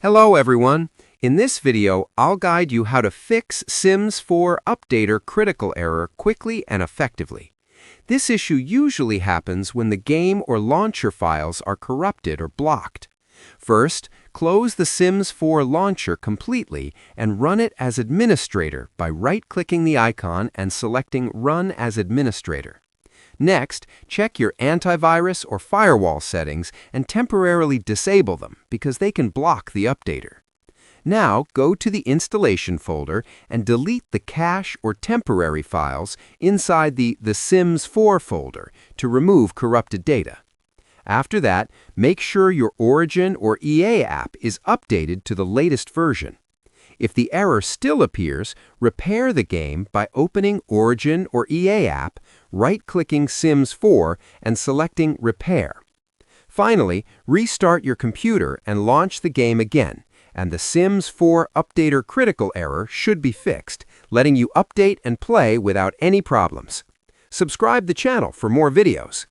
Hello everyone! In this video, I'll guide you how to fix Sims 4 Updater critical error quickly and effectively. This issue usually happens when the game or launcher files are corrupted or blocked. First, close the Sims 4 launcher completely and run it as administrator by right-clicking the icon and selecting Run as Administrator. Next, check your antivirus or firewall settings and temporarily disable them because they can block the updater. Now, go to the installation folder and delete the cache or temporary files inside the Sims 4 folder to remove corrupted data. After that, make sure your Origin or EA app is updated to the latest version. If the error still appears, repair the game by opening Origin or EA app, right-clicking Sims 4, and selecting Repair. Finally, restart your computer and launch the game again, and the Sims 4 Updater critical error should be fixed, letting you update and play without any problems. Subscribe the channel for more videos.